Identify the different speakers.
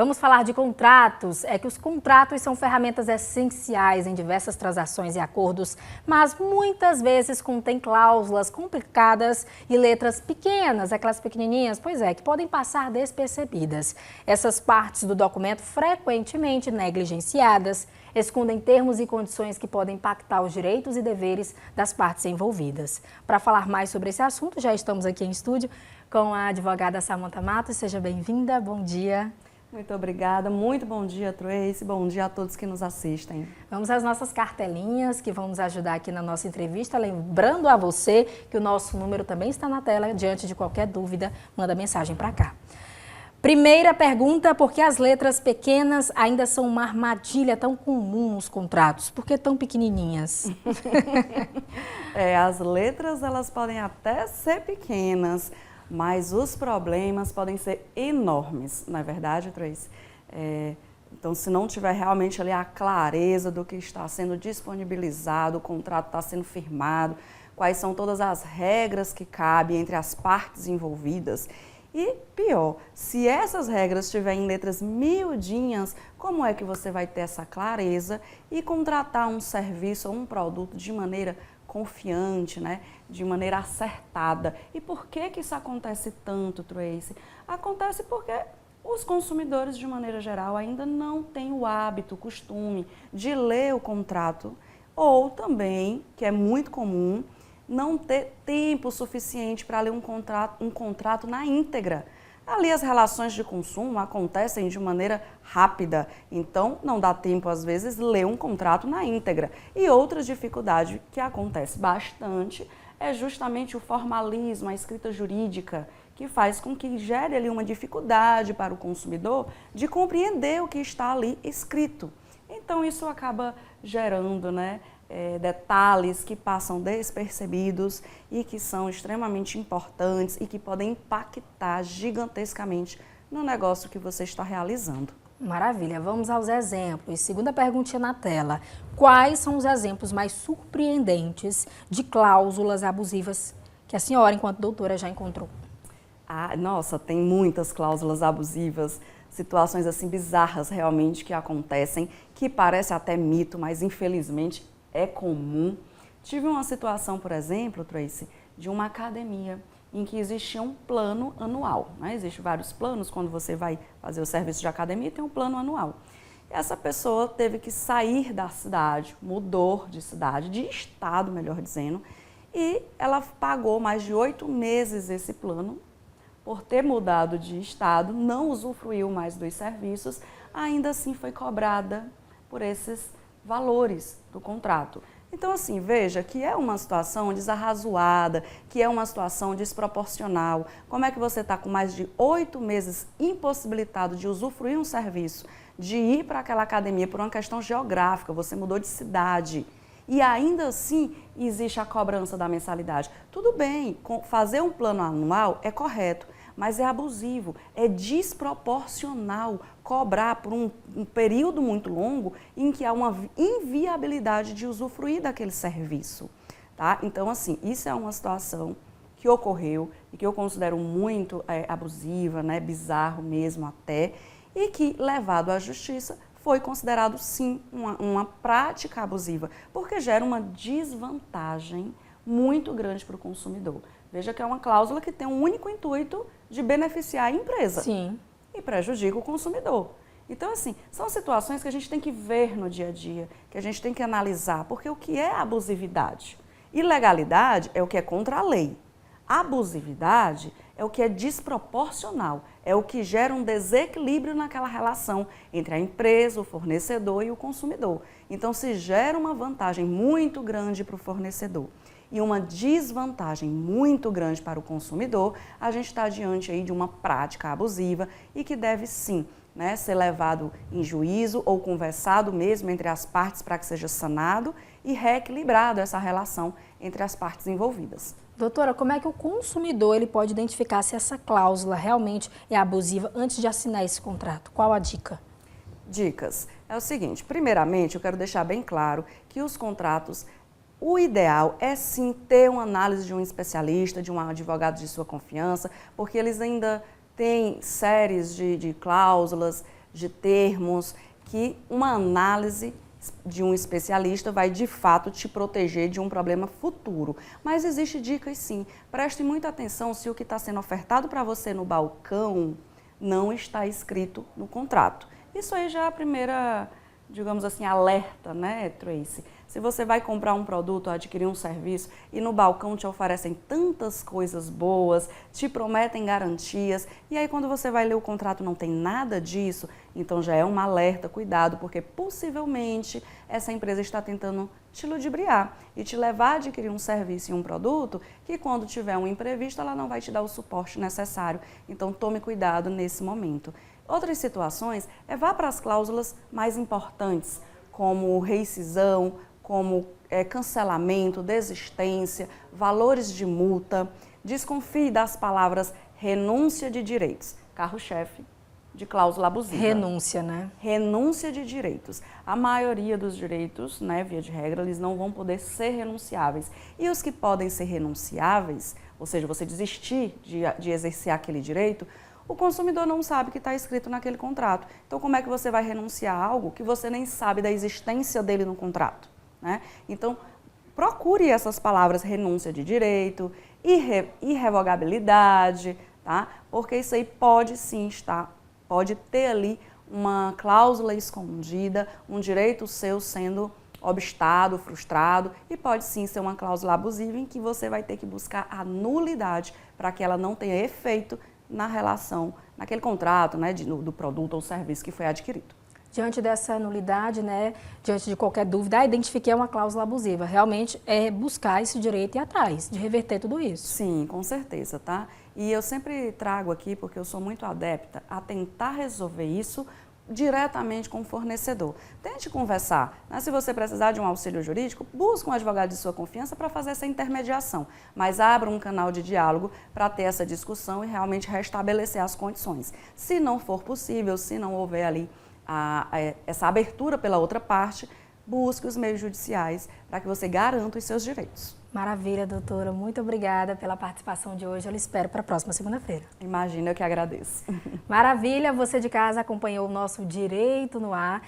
Speaker 1: Vamos falar de contratos. É que os contratos são ferramentas essenciais em diversas transações e acordos, mas muitas vezes contêm cláusulas complicadas e letras pequenas, aquelas pequenininhas, pois é, que podem passar despercebidas. Essas partes do documento, frequentemente negligenciadas, escondem termos e condições que podem impactar os direitos e deveres das partes envolvidas. Para falar mais sobre esse assunto, já estamos aqui em estúdio com a advogada Samantha Matos. Seja bem-vinda, bom dia.
Speaker 2: Muito obrigada, muito bom dia, Tracy, bom dia a todos que nos assistem.
Speaker 1: Vamos às nossas cartelinhas que vão nos ajudar aqui na nossa entrevista, lembrando a você que o nosso número também está na tela, diante de qualquer dúvida, manda mensagem para cá. Primeira pergunta, por que as letras pequenas ainda são uma armadilha tão comum nos contratos? Por que tão pequenininhas?
Speaker 2: As letras elas podem até ser pequenas, mas os problemas podem ser enormes, não é verdade, Tracy? Então, se não tiver realmente ali a clareza do que está sendo disponibilizado, o contrato está sendo firmado, quais são todas as regras que cabem entre as partes envolvidas. E pior, se essas regras estiverem em letras miudinhas, como é que você vai ter essa clareza e contratar um serviço ou um produto de maneira confiante, né? De maneira acertada? E por que que isso acontece tanto, Tracy? Acontece porque os consumidores, de maneira geral, ainda não têm o hábito, o costume de ler o contrato, ou também, que é muito comum, não ter tempo suficiente para ler um contrato na íntegra. Ali as relações de consumo acontecem de maneira rápida, então não dá tempo às vezes ler um contrato na íntegra. E outra dificuldade que acontece bastante é justamente o formalismo, a escrita jurídica, que faz com que gere ali uma dificuldade para o consumidor de compreender o que está ali escrito. Então isso acaba gerando, detalhes que passam despercebidos e que são extremamente importantes e que podem impactar gigantescamente no negócio que você está realizando.
Speaker 1: Maravilha, vamos aos exemplos. Segunda perguntinha na tela. Quais são os exemplos mais surpreendentes de cláusulas abusivas que a senhora, enquanto doutora, já encontrou?
Speaker 2: Nossa, tem muitas cláusulas abusivas, situações assim bizarras realmente que acontecem, que parece até mito, mas infelizmente é comum. Tive uma situação, por exemplo, Tracy, de uma academia em que existia um plano anual. Existem vários planos, quando você vai fazer o serviço de academia, tem um plano anual. E essa pessoa teve que sair da cidade, mudou de cidade, de estado, melhor dizendo, e ela pagou mais de 8 meses esse plano. Por ter mudado de estado, não usufruiu mais dos serviços, ainda assim foi cobrada por esses valores do contrato. Então, assim, veja que é uma situação desarrazoada, que é uma situação desproporcional. Como é que você está com mais de 8 meses impossibilitado de usufruir um serviço, de ir para aquela academia por uma questão geográfica, você mudou de cidade, e ainda assim existe a cobrança da mensalidade? Tudo bem, fazer um plano anual é correto, mas é abusivo, é desproporcional cobrar por um período muito longo em que há uma inviabilidade de usufruir daquele serviço, tá? Então, assim, isso é uma situação que ocorreu e que eu considero muito abusiva, bizarro mesmo até, e que, levado à justiça, foi considerado sim uma prática abusiva, porque gera uma desvantagem muito grande para o consumidor. Veja que é uma cláusula que tem um único intuito de beneficiar a empresa.
Speaker 1: Sim.
Speaker 2: E prejudica o consumidor. Então, assim, são situações que a gente tem que ver no dia a dia, que a gente tem que analisar, porque o que é abusividade? Ilegalidade é o que é contra a lei. Abusividade é o que é desproporcional, é o que gera um desequilíbrio naquela relação entre a empresa, o fornecedor e o consumidor. Então, se gera uma vantagem muito grande para o fornecedor e uma desvantagem muito grande para o consumidor, a gente está diante aí de uma prática abusiva e que deve sim ser levado em juízo ou conversado mesmo entre as partes para que seja sanado e reequilibrado essa relação entre as partes envolvidas.
Speaker 1: Doutora, como é que o consumidor ele pode identificar se essa cláusula realmente é abusiva antes de assinar esse contrato? Qual a dica?
Speaker 2: Dicas. É o seguinte, primeiramente eu quero deixar bem claro que os contratos, o ideal é sim ter uma análise de um especialista, de um advogado de sua confiança, porque eles ainda têm séries de cláusulas de termos, que uma análise de um especialista vai de fato te proteger de um problema futuro. Mas existe dicas sim. Preste muita atenção se o que está sendo ofertado para você no balcão não está escrito no contrato. Isso aí já é a primeira, digamos assim, alerta, né, Tracy? Se você vai comprar um produto ou adquirir um serviço e no balcão te oferecem tantas coisas boas, te prometem garantias, e aí quando você vai ler o contrato não tem nada disso, então já é um alerta, cuidado, porque possivelmente essa empresa está tentando te ludibriar e te levar a adquirir um serviço e um produto que quando tiver um imprevisto ela não vai te dar o suporte necessário. Então tome cuidado nesse momento. Outras situações vá para as cláusulas mais importantes, como rescisão, como cancelamento, desistência, valores de multa. Desconfie das palavras renúncia de direitos, carro-chefe de cláusula abusiva.
Speaker 1: Renúncia, né?
Speaker 2: Renúncia de direitos. A maioria dos direitos, né, via de regra, eles não vão poder ser renunciáveis. E os que podem ser renunciáveis, ou seja, você desistir de exercer aquele direito, o consumidor não sabe que está escrito naquele contrato. Então, como é que você vai renunciar a algo que você nem sabe da existência dele no contrato? Né? Então, procure essas palavras renúncia de direito, irrevogabilidade, tá? Porque isso aí pode sim pode ter ali uma cláusula escondida, um direito seu sendo obstado, frustrado, e pode sim ser uma cláusula abusiva em que você vai ter que buscar a nulidade para que ela não tenha efeito na relação, naquele contrato, né, do produto ou serviço que foi adquirido.
Speaker 1: Diante dessa nulidade, né, diante de qualquer dúvida, identifiquei uma cláusula abusiva. Realmente é buscar esse direito e ir atrás, de reverter tudo isso.
Speaker 2: Sim, com certeza, tá? E eu sempre trago aqui, porque eu sou muito adepta, a tentar resolver isso diretamente com o fornecedor. Tente conversar, né? Se você precisar de um auxílio jurídico, busque um advogado de sua confiança para fazer essa intermediação, mas abra um canal de diálogo para ter essa discussão e realmente restabelecer as condições. Se não for possível, se não houver ali essa abertura pela outra parte, busque os meios judiciais para que você garanta os seus direitos.
Speaker 1: Maravilha, doutora. Muito obrigada pela participação de hoje. Eu lhe espero para a próxima segunda-feira.
Speaker 2: Imagina, eu que agradeço.
Speaker 1: Maravilha, você de casa acompanhou o nosso Direito no Ar.